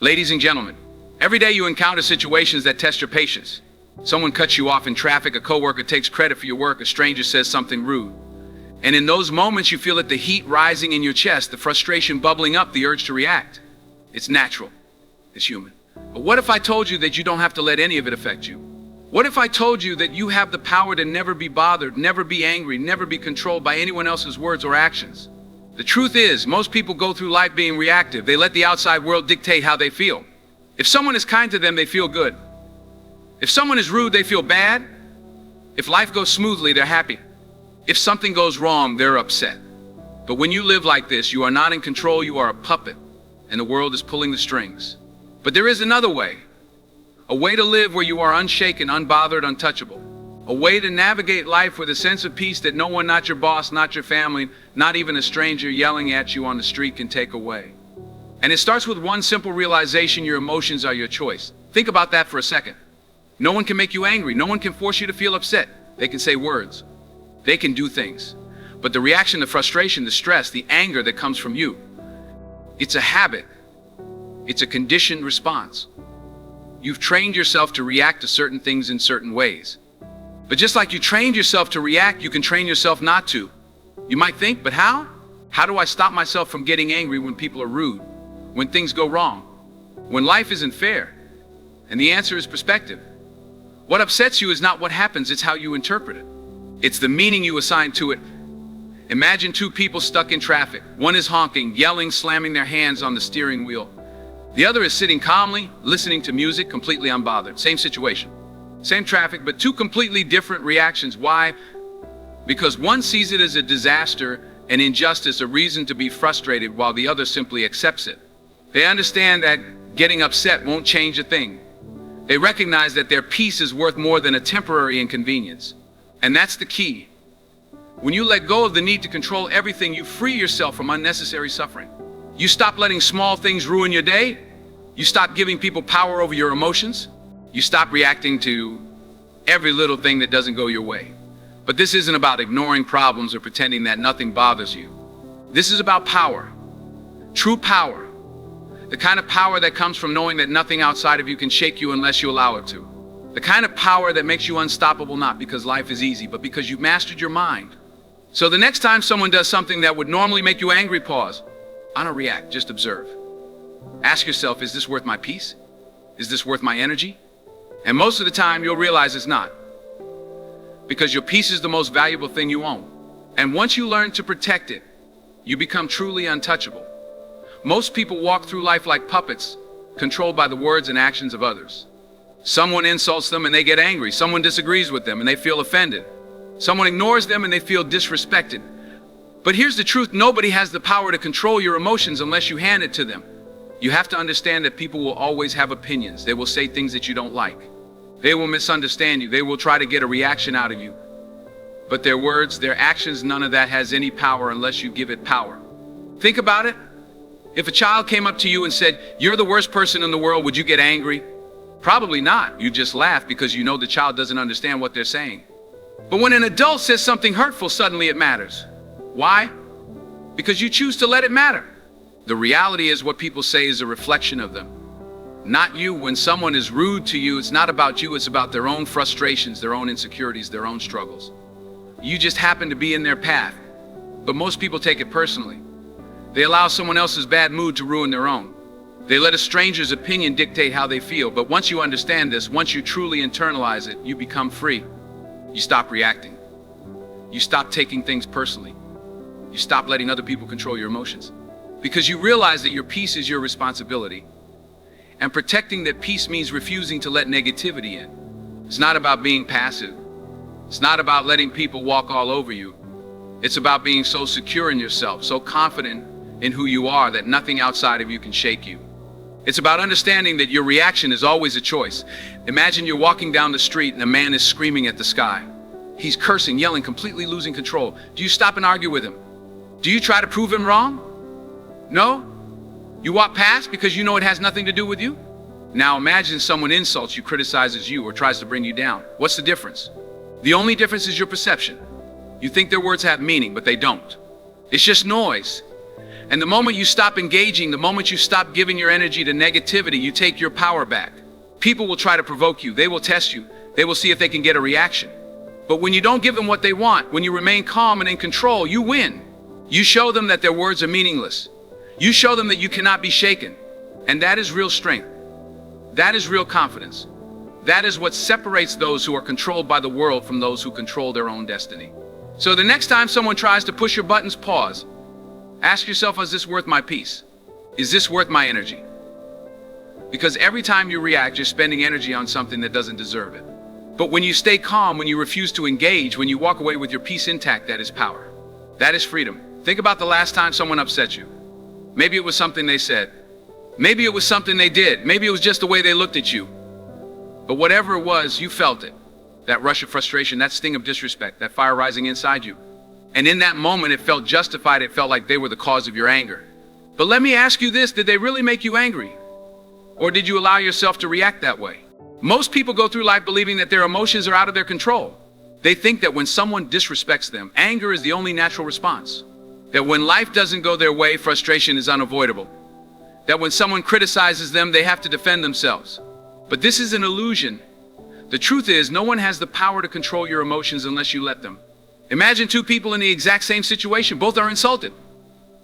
Ladies and gentlemen, every day you encounter situations that test your patience. Someone cuts you off in traffic, a coworker takes credit for your work, a stranger says something rude. And in those moments you feel it, the heat rising in your chest, the frustration bubbling up, the urge to react. It's natural. It's human. But what if I told you that you don't have to let any of it affect you? What if I told you that you have the power to never be bothered, never be angry, never be controlled by anyone else's words or actions? The truth is, most people go through life being reactive. They let the outside world dictate how they feel. If someone is kind to them, they feel good. If someone is rude, they feel bad. If life goes smoothly, they're happy. If something goes wrong, they're upset. But when you live like this, you are not in control, you are a puppet, and the world is pulling the strings. But there is another way. A way to live where you are unshaken, unbothered, untouchable. A way to navigate life with a sense of peace that no one, not your boss, not your family, not even a stranger yelling at you on the street can take away. And it starts with one simple realization: your emotions are your choice. Think about that for a second. No one can make you angry. No one can force you to feel upset. They can say words. They can do things. But the reaction, the frustration, the stress, the anger that comes from you, it's a habit. It's a conditioned response. You've trained yourself to react to certain things in certain ways. But just like you trained yourself to react, you can train yourself not to. You might think, but how? How do I stop myself from getting angry when people are rude, when things go wrong, when life isn't fair? And the answer is perspective. What upsets you is not what happens, it's how you interpret it. It's the meaning you assign to it. Imagine two people stuck in traffic. One is honking, yelling, slamming their hands on the steering wheel. The other is sitting calmly, listening to music, completely unbothered. Same situation, same traffic, but two completely different reactions. Why? Because one sees it as a disaster, an injustice, a reason to be frustrated, while the other simply accepts it. They understand that getting upset won't change a thing. They recognize that their peace is worth more than a temporary inconvenience. And that's the key. When you let go of the need to control everything, you free yourself from unnecessary suffering. You stop letting small things ruin your day. You stop giving people power over your emotions. You stop reacting to every little thing that doesn't go your way. But this isn't about ignoring problems or pretending that nothing bothers you. This is about power. True power. The kind of power that comes from knowing that nothing outside of you can shake you unless you allow it to. The kind of power that makes you unstoppable, not because life is easy, but because you've mastered your mind. So the next time someone does something that would normally make you angry, pause. I don't react, just observe. Ask yourself, is this worth my peace? Is this worth my energy? And most of the time you'll realize it's not. Because your peace is the most valuable thing you own. And once you learn to protect it, you become truly untouchable. Most people walk through life like puppets, controlled by the words and actions of others. Someone insults them and they get angry. Someone disagrees with them and they feel offended. Someone ignores them and they feel disrespected. But here's the truth: nobody has the power to control your emotions unless you hand it to them. You have to understand that people will always have opinions. They will say things that you don't like. They will misunderstand you. They will try to get a reaction out of you. But their words, their actions, none of that has any power unless you give it power. Think about it. If a child came up to you and said, "You're the worst person in the world," would you get angry? Probably not. You just laugh because you know the child doesn't understand what they're saying. But when an adult says something hurtful, suddenly it matters. Why? Because you choose to let it matter. The reality is what people say is a reflection of them, not you. When someone is rude to you, it's not about you, it's about their own frustrations, their own insecurities, their own struggles. You just happen to be in their path. But most people take it personally. They allow someone else's bad mood to ruin their own. They let a stranger's opinion dictate how they feel. But once you understand this, once you truly internalize it, you become free. You stop reacting. You stop taking things personally. You stop letting other people control your emotions. Because you realize that your peace is your responsibility. And protecting that peace means refusing to let negativity in. It's not about being passive. It's not about letting people walk all over you. It's about being so secure in yourself, so confident in who you are that nothing outside of you can shake you. It's about understanding that your reaction is always a choice. Imagine you're walking down the street and a man is screaming at the sky. He's cursing, yelling, completely losing control. Do you stop and argue with him? Do you try to prove him wrong? No? You walk past because you know it has nothing to do with you? Now imagine someone insults you, criticizes you, or tries to bring you down. What's the difference? The only difference is your perception. You think their words have meaning, but they don't. It's just noise. And the moment you stop engaging, the moment you stop giving your energy to negativity, you take your power back. People will try to provoke you. They will test you. They will see if they can get a reaction. But when you don't give them what they want, when you remain calm and in control, you win. You show them that their words are meaningless. You show them that you cannot be shaken. And that is real strength. That is real confidence. That is what separates those who are controlled by the world from those who control their own destiny. So the next time someone tries to push your buttons, pause. Ask yourself, is this worth my peace? Is this worth my energy? Because every time you react, you're spending energy on something that doesn't deserve it. But when you stay calm, when you refuse to engage, when you walk away with your peace intact, that is power. That is freedom. Think about the last time someone upset you. Maybe it was something they said. Maybe it was something they did. Maybe it was just the way they looked at you. But whatever it was, you felt it. That rush of frustration, that sting of disrespect, that fire rising inside you. And in that moment, it felt justified. It felt like they were the cause of your anger. But let me ask you this, did they really make you angry? Or did you allow yourself to react that way? Most people go through life believing that their emotions are out of their control. They think that when someone disrespects them, anger is the only natural response. That when life doesn't go their way, frustration is unavoidable. That when someone criticizes them, they have to defend themselves. But this is an illusion. The truth is, no one has the power to control your emotions unless you let them. Imagine two people in the exact same situation. Both are insulted.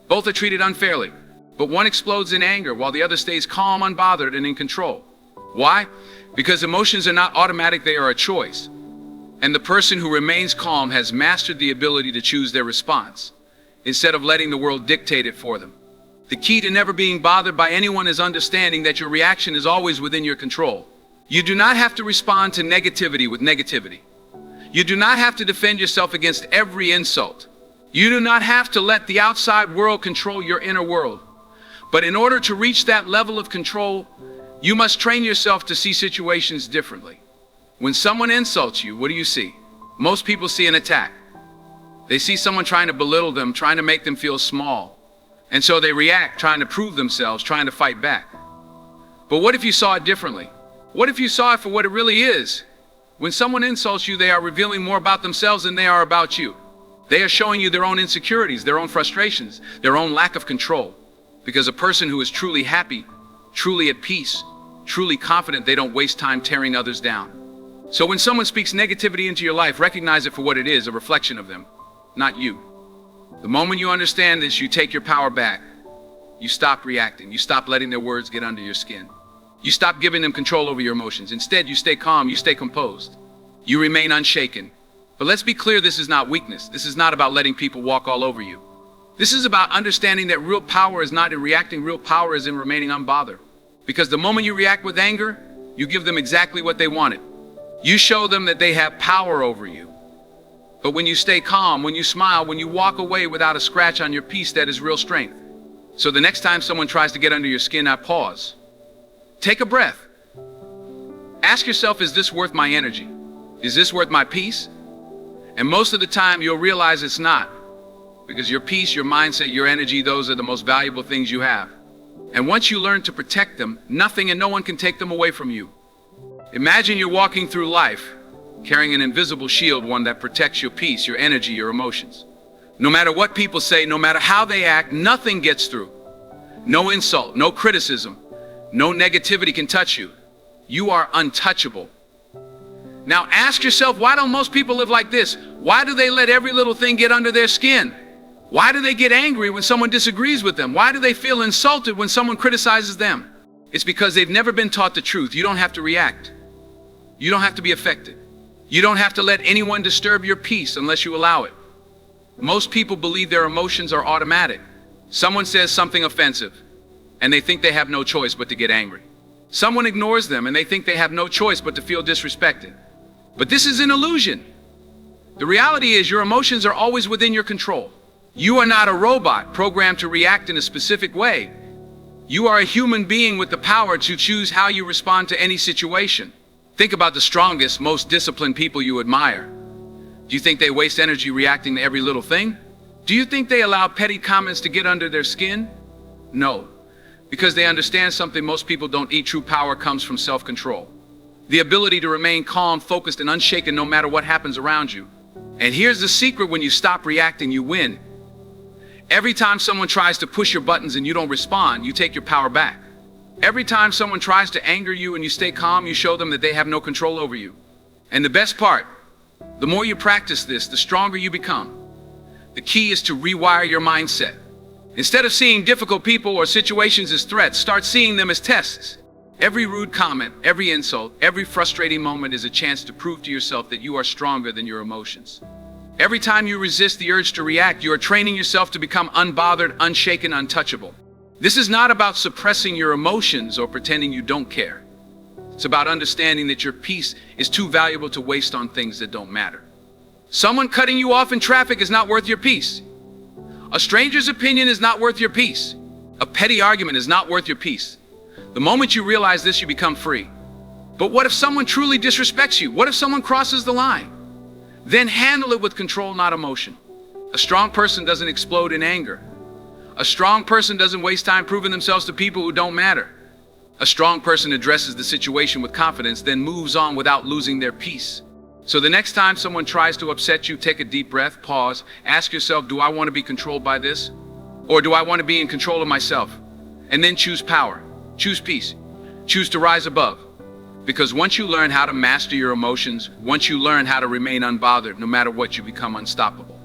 Both are treated unfairly. But one explodes in anger while the other stays calm, unbothered, and in control. Why? Because emotions are not automatic, they are a choice. And the person who remains calm has mastered the ability to choose their response, instead of letting the world dictate it for them. The key to never being bothered by anyone is understanding that your reaction is always within your control. You do not have to respond to negativity with negativity. You do not have to defend yourself against every insult. You do not have to let the outside world control your inner world. But in order to reach that level of control, you must train yourself to see situations differently. When someone insults you, what do you see? Most people see an attack. They see someone trying to belittle them, trying to make them feel small. And so they react, trying to prove themselves, trying to fight back. But what if you saw it differently? What if you saw it for what it really is? When someone insults you, they are revealing more about themselves than they are about you. They are showing you their own insecurities, their own frustrations, their own lack of control. Because a person who is truly happy, truly at peace, truly confident, they don't waste time tearing others down. So when someone speaks negativity into your life, recognize it for what it is, a reflection of them, not you. The moment you understand this, you take your power back. You stop reacting. You stop letting their words get under your skin. You stop giving them control over your emotions. Instead, you stay calm, you stay composed. You remain unshaken. But let's be clear, this is not weakness. This is not about letting people walk all over you. This is about understanding that real power is not in reacting, real power is in remaining unbothered. Because the moment you react with anger, you give them exactly what they wanted. You show them that they have power over you. But when you stay calm, when you smile, when you walk away without a scratch on your peace, that is real strength. So the next time someone tries to get under your skin, I pause. Take a breath. Ask yourself, is this worth my energy? Is this worth my peace? And most of the time you'll realize it's not. Because your peace, your mindset, your energy, those are the most valuable things you have. And once you learn to protect them, nothing and no one can take them away from you. Imagine you're walking through life, carrying an invisible shield, one that protects your peace, your energy, your emotions. No matter what people say, no matter how they act, nothing gets through. No insult, no criticism, no negativity can touch you. You are untouchable. Now ask yourself, why don't most people live like this? Why do they let every little thing get under their skin? Why do they get angry when someone disagrees with them? Why do they feel insulted when someone criticizes them? It's because they've never been taught the truth. You don't have to react. You don't have to be affected. You don't have to let anyone disturb your peace unless you allow it. Most people believe their emotions are automatic. Someone says something offensive, and they think they have no choice but to get angry. Someone ignores them, and they think they have no choice but to feel disrespected. But this is an illusion. The reality is your emotions are always within your control. You are not a robot programmed to react in a specific way. You are a human being with the power to choose how you respond to any situation. Think about the strongest, most disciplined people you admire. Do you think they waste energy reacting to every little thing? Do you think they allow petty comments to get under their skin? No, because they understand something most people don't. True power comes from self-control. The ability to remain calm, focused, and unshaken no matter what happens around you. And here's the secret: when you stop reacting, you win. Every time someone tries to push your buttons and you don't respond, you take your power back. Every time someone tries to anger you and you stay calm, you show them that they have no control over you. And the best part, the more you practice this, the stronger you become. The key is to rewire your mindset. Instead of seeing difficult people or situations as threats, start seeing them as tests. Every rude comment, every insult, every frustrating moment is a chance to prove to yourself that you are stronger than your emotions. Every time you resist the urge to react, you are training yourself to become unbothered, unshaken, untouchable. This is not about suppressing your emotions or pretending you don't care. It's about understanding that your peace is too valuable to waste on things that don't matter. Someone cutting you off in traffic is not worth your peace. A stranger's opinion is not worth your peace. A petty argument is not worth your peace. The moment you realize this, you become free. But what if someone truly disrespects you? What if someone crosses the line? Then handle it with control, not emotion. A strong person doesn't explode in anger. A strong person doesn't waste time proving themselves to people who don't matter. A strong person addresses the situation with confidence, then moves on without losing their peace. So the next time someone tries to upset you, take a deep breath, pause, ask yourself, do I want to be controlled by this? Or do I want to be in control of myself? And then choose power, choose peace, choose to rise above. Because once you learn how to master your emotions, once you learn how to remain unbothered, no matter what, you become unstoppable.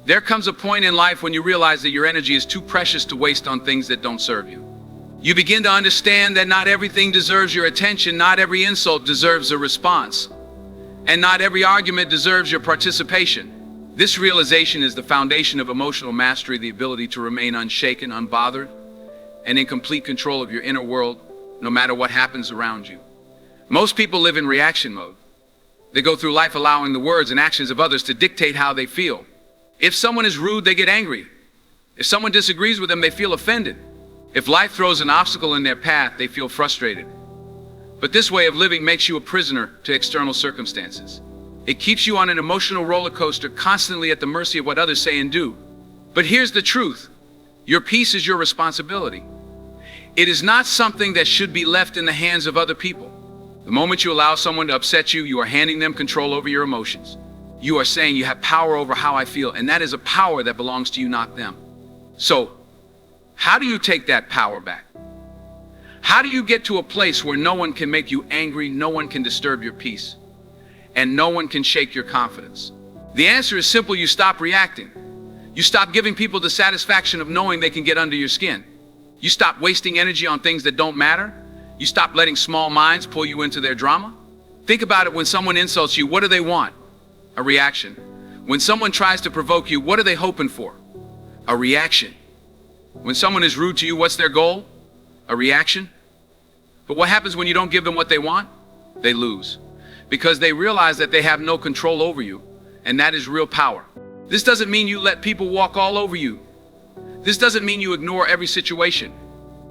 There comes a point in life when you realize that your energy is too precious to waste on things that don't serve you. You begin to understand that not everything deserves your attention, not every insult deserves a response, and not every argument deserves your participation. This realization is the foundation of emotional mastery, the ability to remain unshaken, unbothered, and in complete control of your inner world, no matter what happens around you. Most people live in reaction mode. They go through life allowing the words and actions of others to dictate how they feel. If someone is rude, they get angry. If someone disagrees with them, they feel offended. If life throws an obstacle in their path, they feel frustrated. But this way of living makes you a prisoner to external circumstances. It keeps you on an emotional roller coaster, constantly at the mercy of what others say and do. But here's the truth. Your peace is your responsibility. It is not something that should be left in the hands of other people. The moment you allow someone to upset you, you are handing them control over your emotions. You are saying you have power over how I feel, and that is a power that belongs to you, not them. So, how do you take that power back? How do you get to a place where no one can make you angry, no one can disturb your peace, and no one can shake your confidence? The answer is simple. You stop reacting. You stop giving people the satisfaction of knowing they can get under your skin. You stop wasting energy on things that don't matter. You stop letting small minds pull you into their drama. Think about it. When someone insults you, what do they want? A reaction. When someone tries to provoke you, what are they hoping for? A reaction. When someone is rude to you, what's their goal? A reaction. But what happens when you don't give them what they want? They lose. Because they realize that they have no control over you, and that is real power. This doesn't mean you let people walk all over you. This doesn't mean you ignore every situation.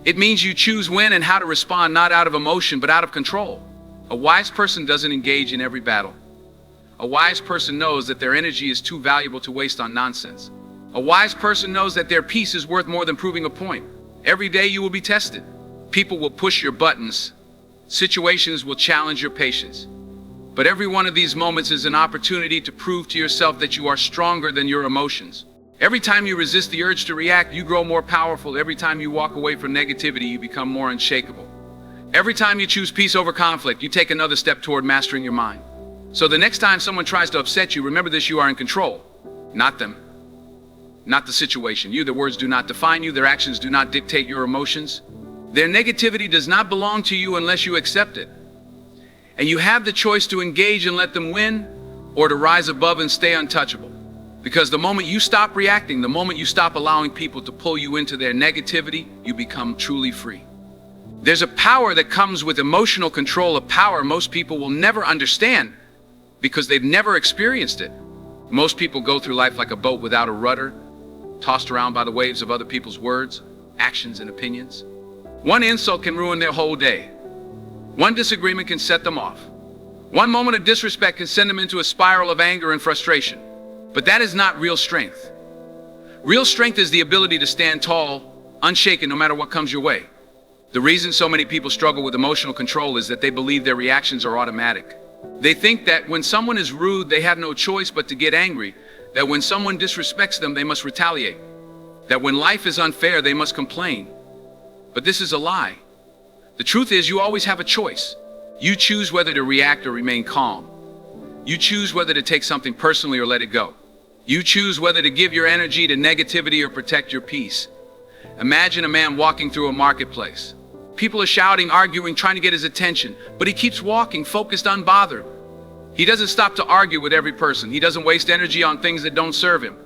It means you choose when and how to respond, not out of emotion, but out of control. A wise person doesn't engage in every battle. A wise person knows that their energy is too valuable to waste on nonsense. A wise person knows that their peace is worth more than proving a point. Every day you will be tested. People will push your buttons. Situations will challenge your patience. But every one of these moments is an opportunity to prove to yourself that you are stronger than your emotions. Every time you resist the urge to react, you grow more powerful. Every time you walk away from negativity, you become more unshakable. Every time you choose peace over conflict, you take another step toward mastering your mind. So the next time someone tries to upset you, remember this: you are in control, not them, not the situation. Their words do not define you. Their actions do not dictate your emotions. Their negativity does not belong to you unless you accept it. And you have the choice to engage and let them win, or to rise above and stay untouchable. Because the moment you stop reacting, the moment you stop allowing people to pull you into their negativity, you become truly free. There's a power that comes with emotional control, a power most people will never understand because they've never experienced it. Most people go through life like a boat without a rudder, tossed around by the waves of other people's words, actions, and opinions. One insult can ruin their whole day. One disagreement can set them off. One moment of disrespect can send them into a spiral of anger and frustration. But that is not real strength. Real strength is the ability to stand tall, unshaken, no matter what comes your way. The reason so many people struggle with emotional control is that they believe their reactions are automatic. They think that when someone is rude, they have no choice but to get angry, that when someone disrespects them, they must retaliate. That when life is unfair, they must complain. But this is a lie. The truth is, you always have a choice. You choose whether to react or remain calm. You choose whether to take something personally or let it go. You choose whether to give your energy to negativity or protect your peace. Imagine a man walking through a marketplace. People are shouting, arguing, trying to get his attention, but he keeps walking, focused, unbothered. He doesn't stop to argue with every person. He doesn't waste energy on things that don't serve him.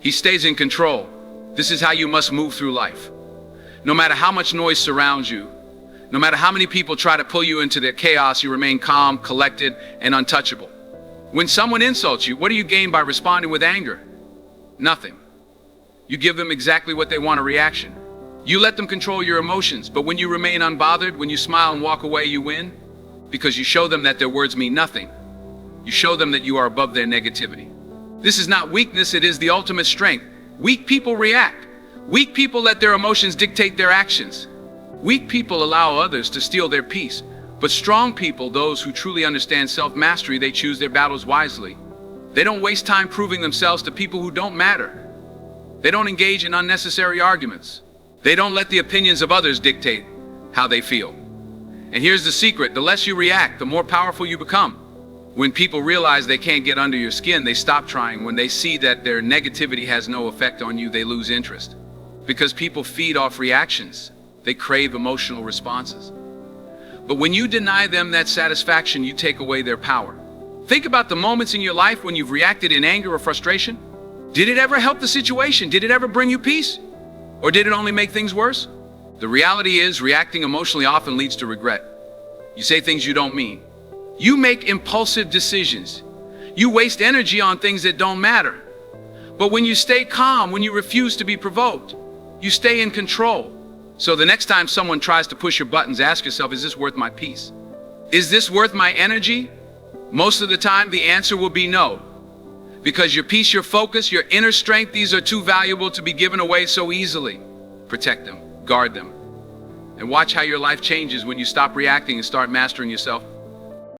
He stays in control. This is how you must move through life. No matter how much noise surrounds you, no matter how many people try to pull you into their chaos, you remain calm, collected, and untouchable. When someone insults you, what do you gain by responding with anger? Nothing. You give them exactly what they want, a reaction. You let them control your emotions, but when you remain unbothered, when you smile and walk away, you win, because you show them that their words mean nothing. You show them that you are above their negativity. This is not weakness, it is the ultimate strength. Weak people react. Weak people let their emotions dictate their actions. Weak people allow others to steal their peace. But strong people, those who truly understand self-mastery, they choose their battles wisely. They don't waste time proving themselves to people who don't matter. They don't engage in unnecessary arguments. They don't let the opinions of others dictate how they feel. And here's the secret: the less you react, the more powerful you become. When people realize they can't get under your skin, they stop trying. When they see that their negativity has no effect on you, they lose interest. Because people feed off reactions. They crave emotional responses. But when you deny them that satisfaction, you take away their power. Think about the moments in your life when you've reacted in anger or frustration. Did it ever help the situation? Did it ever bring you peace? Or did it only make things worse? The reality is, reacting emotionally often leads to regret. You say things you don't mean. You make impulsive decisions. You waste energy on things that don't matter. But when you stay calm, when you refuse to be provoked, you stay in control. So the next time someone tries to push your buttons, ask yourself, is this worth my peace? Is this worth my energy? Most of the time, the answer will be no. Because your peace, your focus, your inner strength, these are too valuable to be given away so easily. Protect them, guard them, and watch how your life changes when you stop reacting and start mastering yourself.